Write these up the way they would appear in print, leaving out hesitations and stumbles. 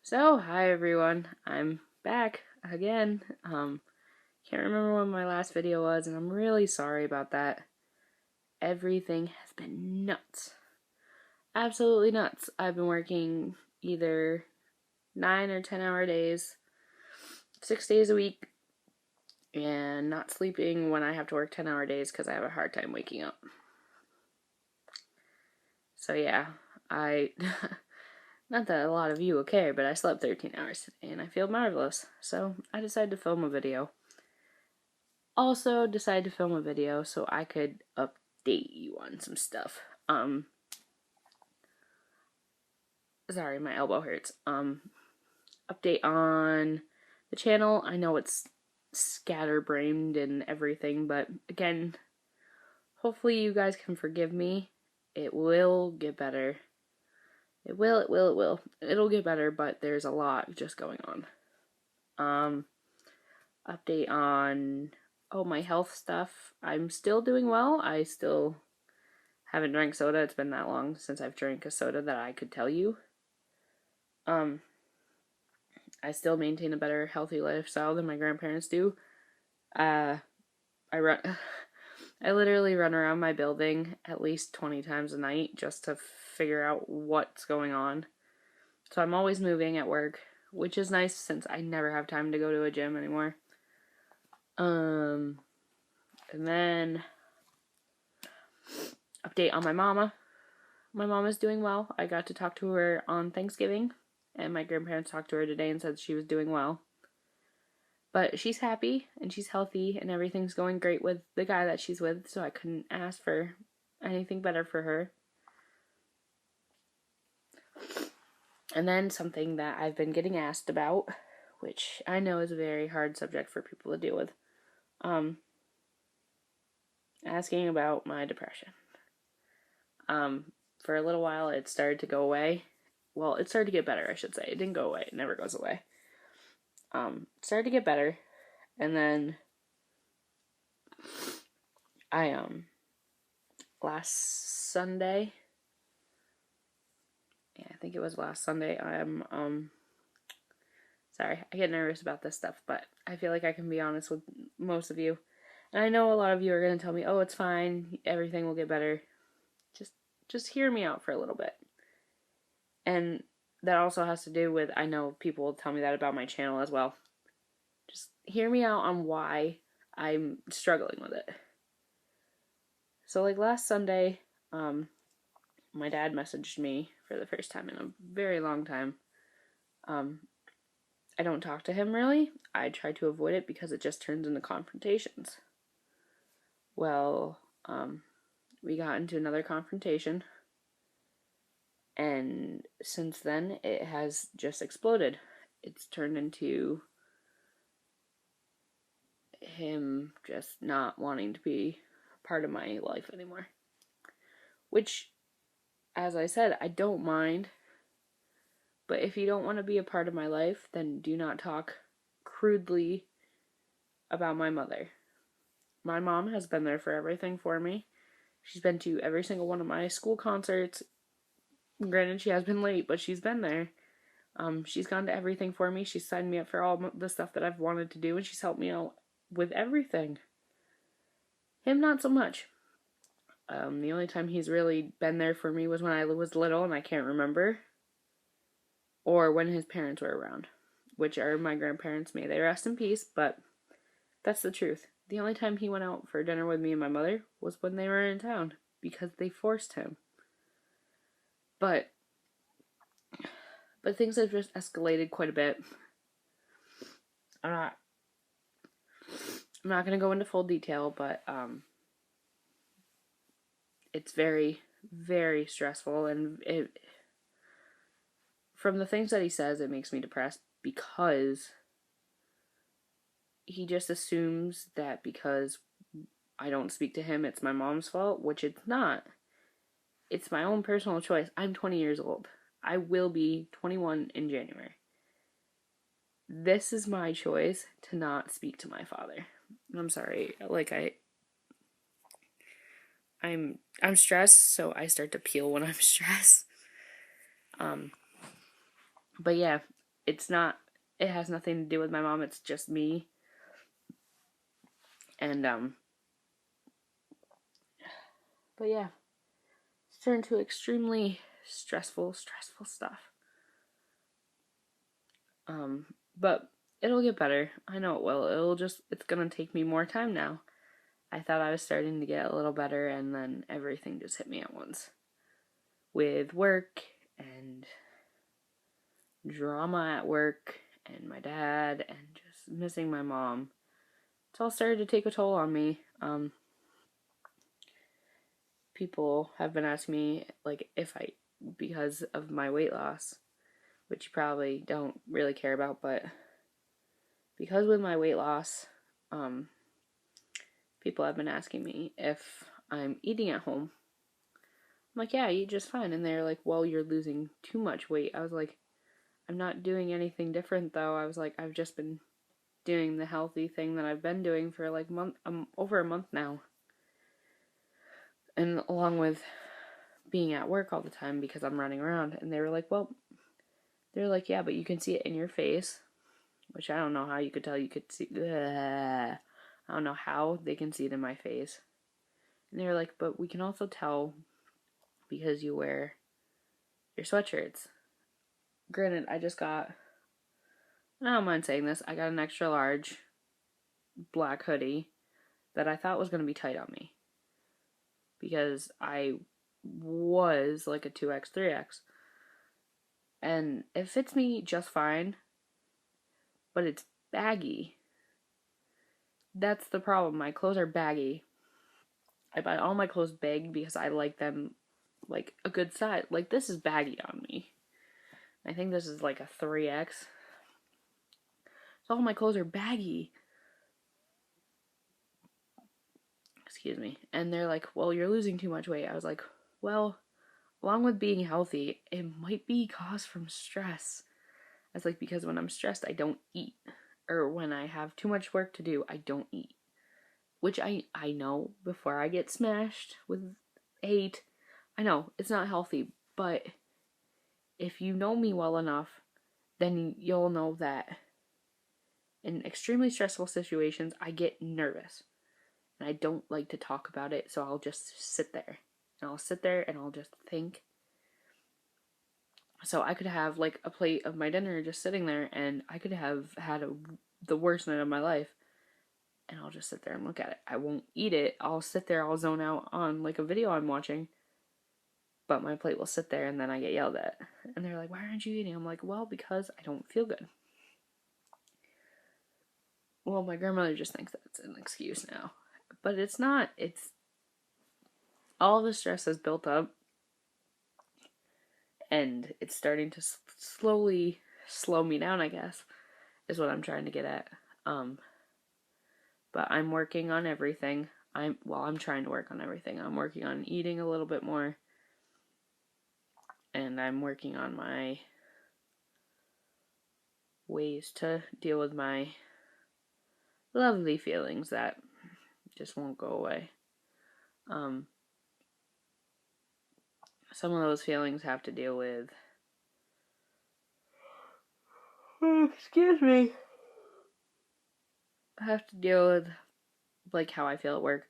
So, hi everyone. I'm back again. Can't remember when my last video was, and I'm really sorry about that. Everything has been nuts. Absolutely nuts. I've been working either 9 or 10-hour days, 6 days a week, and not sleeping when I have to work 10-hour days because I have a hard time waking up. So, yeah, I. Not that a lot of you will care, but I slept 13 hours today and I feel marvelous. So I decided to film a video. Also decided to film a video so I could update you on some stuff. Sorry, my elbow hurts. Update on the channel. I know it's scatterbrained and everything, but again, hopefully you guys can forgive me. It will get better. It will. It'll get better, but there's a lot just going on. Update on my health stuff. I'm still doing well. I still haven't drank soda. It's been that long since I've drank a soda that I could tell you. I still maintain a better healthy lifestyle than my grandparents do. I literally run around my building at least 20 times a night just to figure out what's going on. So I'm always moving at work, which is nice since I never have time to go to a gym anymore. And then update on my mama. My mom is doing well. I got to talk to her on Thanksgiving, and my grandparents talked to her today and said she was doing well. But she's happy, and she's healthy, and everything's going great with the guy that she's with, so I couldn't ask for anything better for her. And then something that I've been getting asked about, which I know is a very hard subject for people to deal with, asking about my depression. For a little while, it started to go away. Well, it started to get better, I should say. It didn't go away. It never goes away. It started to get better, and then I last Sunday, yeah, I think it was last Sunday. Sorry, I get nervous about this stuff, but I feel like I can be honest with most of you, and I know a lot of you are gonna tell me, "Oh, it's fine. Everything will get better." Just hear me out for a little bit, and that also has to do with, I know people will tell me that about my channel as well. Just hear me out on why I'm struggling with it. So, like last Sunday, my dad messaged me for the first time in a very long time. I don't talk to him really. I try to avoid it because it just turns into confrontations. Well, we got into another confrontation, and since then it has just exploded. It's turned into him just not wanting to be part of my life anymore. Which, as I said, I don't mind. But if you don't want to be a part of my life, then do not talk crudely about my mother. My mom has been there for everything for me. She's been to every single one of my school concerts. Granted, she has been late, but she's been there. She's gone to everything for me. She's signed me up for all the stuff that I've wanted to do, and she's helped me out with everything. Him, not so much. The only time he's really been there for me was when I was little, and I can't remember. Or when his parents were around, which are my grandparents. May they rest in peace, but that's the truth. The only time he went out for dinner with me and my mother was when they were in town, because they forced him. But things have just escalated quite a bit. I'm not going to go into full detail, but it's very, very stressful, and from the things that he says, it makes me depressed because he just assumes that because I don't speak to him, it's my mom's fault, which it's not. It's my own personal choice. I'm 20 years old. I will be 21 in January. This is my choice to not speak to my father. I'm sorry. Like I'm stressed, so I start to peel when I'm stressed. But yeah, it has nothing to do with my mom, it's just me. And but yeah, it's turned to extremely stressful stuff. But it'll get better. I know it will. It's gonna take me more time now. I thought I was starting to get a little better, and then everything just hit me at once. With work, and drama at work, and my dad, and just missing my mom. It's all started to take a toll on me. People have been asking me, like, because of my weight loss, which you probably don't really care about, but because with my weight loss, people have been asking me if I'm eating at home. I'm like, yeah, I eat just fine. And they're like, well, you're losing too much weight. I was like, I'm not doing anything different, though. I was like, I've just been doing the healthy thing that I've been doing for like over a month now. And along with being at work all the time because I'm running around. And they were like, well, yeah, but you can see it in your face. Which I don't know how you could tell you could see. I don't know how they can see it in my face. And they were like, but we can also tell because you wear your sweatshirts. Granted, I don't mind saying this, I got an extra large black hoodie that I thought was going to be tight on me. Because I was like a 2X, 3X. And it fits me just fine. But it's baggy. That's the problem. My clothes are baggy. I buy all my clothes big because I like them like a good size. Like this is baggy on me. I think this is like a 3X. So all my clothes are baggy. Excuse me. And they're like, well, you're losing too much weight. I was like, well, along with being healthy, it might be caused from stress. I was like, because when I'm stressed, I don't eat. Or when I have too much work to do, I don't eat. Which I know before I get smashed with hate. I know, it's not healthy. But if you know me well enough, then you'll know that in extremely stressful situations, I get nervous. And I don't like to talk about it, so I'll just sit there. And I'll sit there and I'll just think. So I could have like a plate of my dinner just sitting there, and I could have had the worst night of my life. And I'll just sit there and look at it. I won't eat it. I'll sit there, I'll zone out on like a video I'm watching. But my plate will sit there and then I get yelled at. And they're like, why aren't you eating? I'm like, well, because I don't feel good. Well, my grandmother just thinks that's an excuse now. But it's not. It's all the stress has built up. And it's starting to slowly slow me down, I guess, is what I'm trying to get at. But I'm working on everything. I'm trying to work on everything. I'm working on eating a little bit more. And I'm working on my ways to deal with my lovely feelings that just won't go away. Some of those feelings have to deal with... excuse me. I have to deal with, like, how I feel at work.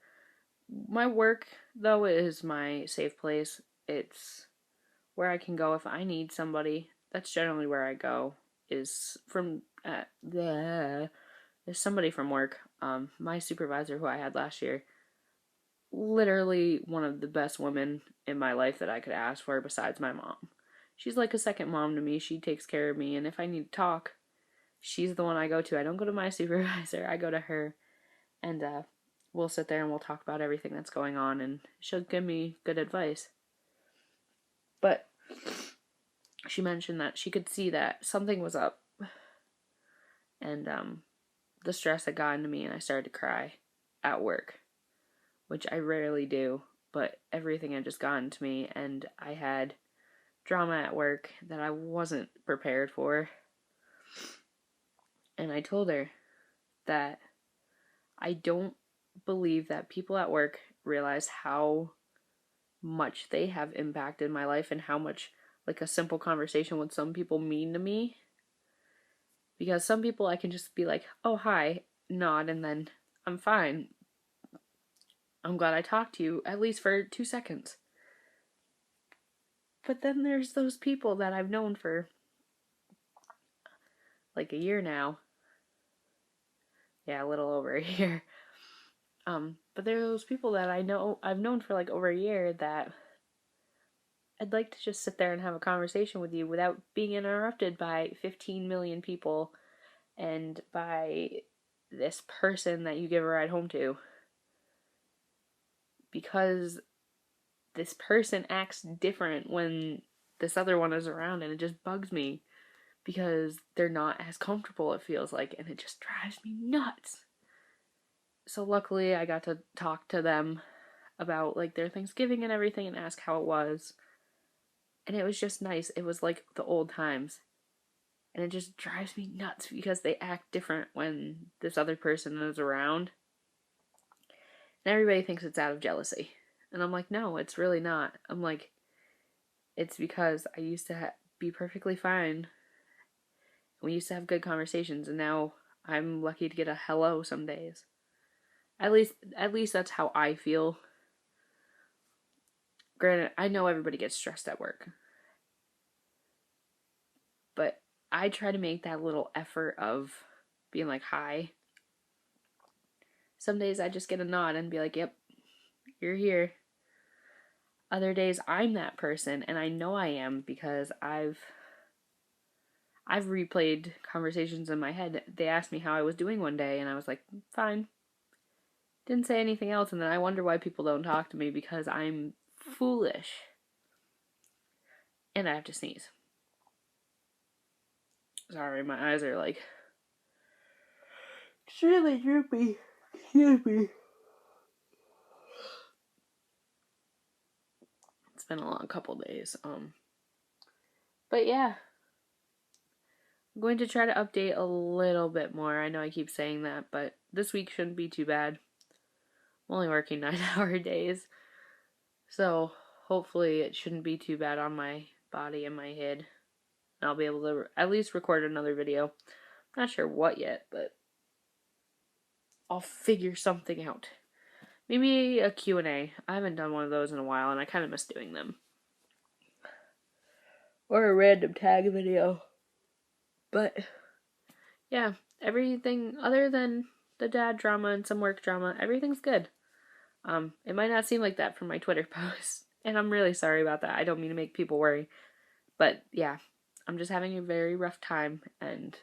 My work, though, is my safe place. It's where I can go if I need somebody. That's generally where I go, is somebody from work. My supervisor, who I had last year, literally one of the best women in my life that I could ask for besides my mom. She's like a second mom to me. She takes care of me, and if I need to talk, she's the one I go to. I don't go to my supervisor. I go to her, and we'll sit there and we'll talk about everything that's going on, and she'll give me good advice. But she mentioned that she could see that something was up, and the stress had gotten to me, and I started to cry at work, which I rarely do, but everything had just gotten to me, and I had drama at work that I wasn't prepared for. And I told her that I don't believe that people at work realize how much they have impacted my life and how much, like, a simple conversation with some people mean to me. Because some people I can just be like, oh, hi, nod, and then I'm fine. I'm glad I talked to you, at least for 2 seconds. But then there's those people that I've known for like a year now. Yeah, a little over a year. But there are those people that I've known for like over a year that I'd like to just sit there and have a conversation with you without being interrupted by 15 million people and by this person that you give a ride home to. Because this person acts different when this other one is around, and it just bugs me because they're not as comfortable, it feels like, and it just drives me nuts. So luckily I got to talk to them about like their Thanksgiving and everything and ask how it was. And it was just nice. It was like the old times. And it just drives me nuts because they act different when this other person is around. And everybody thinks it's out of jealousy. And I'm like, no, it's really not. I'm like, it's because I used to be perfectly fine. We used to have good conversations, and now I'm lucky to get a hello some days. At least that's how I feel. Granted, I know everybody gets stressed at work. But I try to make that little effort of being like, hi. Some days I just get a nod and be like, yep, you're here. Other days I'm that person, and I know I am because I've replayed conversations in my head. They asked me how I was doing one day, and I was like, fine. Didn't say anything else, and then I wonder why people don't talk to me because I'm foolish. And I have to sneeze. Sorry, my eyes are like extremely droopy. Excuse me. It's been a long couple days. But yeah. I'm going to try to update a little bit more. I know I keep saying that, but this week shouldn't be too bad. I'm only working 9-hour days. So hopefully it shouldn't be too bad on my body and my head. And I'll be able to at least record another video. Not sure what yet, but I'll figure something out. Maybe a Q&A. I haven't done one of those in a while, and I kind of miss doing them. Or a random tag video. But, yeah, everything other than the dad drama and some work drama, everything's good. It might not seem like that from my Twitter posts, and I'm really sorry about that. I don't mean to make people worry. But, yeah, I'm just having a very rough time, and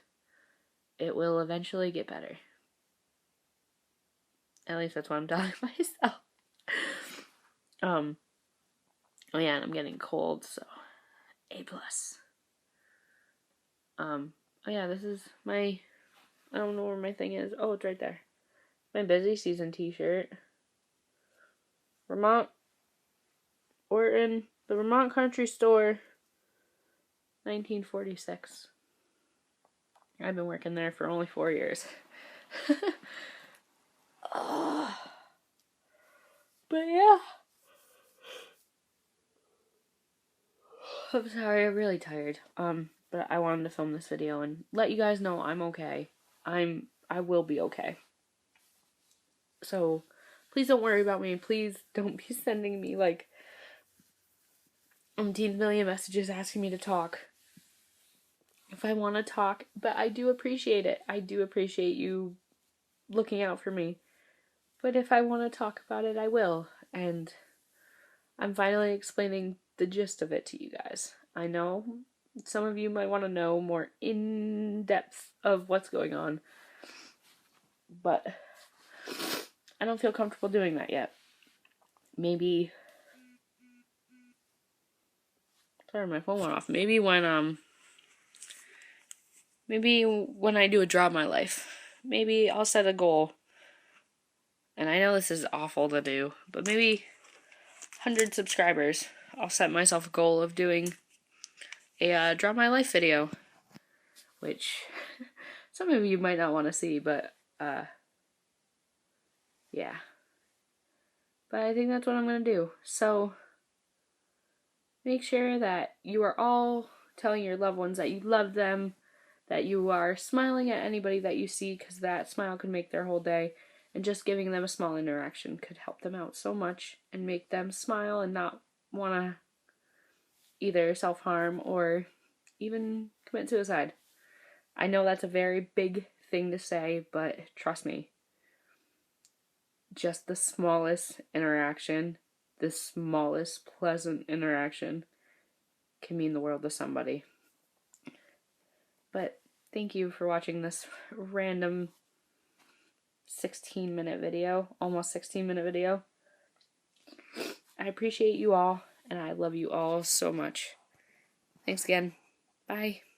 it will eventually get better. At least that's what I'm telling myself. Oh yeah, and I'm getting cold, so A+. Oh yeah, this is my, I don't know where my thing is. Oh, it's right there. My busy season t-shirt. Vermont. We're in the Vermont Country Store, 1946. I've been working there for only 4 years. But yeah. I'm sorry, I'm really tired. But I wanted to film this video and let you guys know I'm okay. I will be okay. So, please don't worry about me. Please don't be sending me like 10 million messages asking me to talk. If I want to talk, but I do appreciate it. I do appreciate you looking out for me. But if I want to talk about it, I will. And I'm finally explaining the gist of it to you guys. I know some of you might want to know more in depth of what's going on, but I don't feel comfortable doing that yet. Maybe, sorry, my phone went off. Maybe when I do a Draw My Life, maybe I'll set a goal. And I know this is awful to do, but maybe 100 subscribers. I'll set myself a goal of doing a Draw My Life video, which some of you might not want to see, but yeah. But I think that's what I'm going to do. So make sure that you are all telling your loved ones that you love them, that you are smiling at anybody that you see, because that smile could make their whole day. And just giving them a small interaction could help them out so much and make them smile and not want to either self-harm or even commit suicide. I know that's a very big thing to say, but trust me, just the smallest interaction, the smallest pleasant interaction can mean the world to somebody. But thank you for watching this random 16-minute video, almost 16-minute video. I appreciate you all, and I love you all so much. Thanks again. Bye.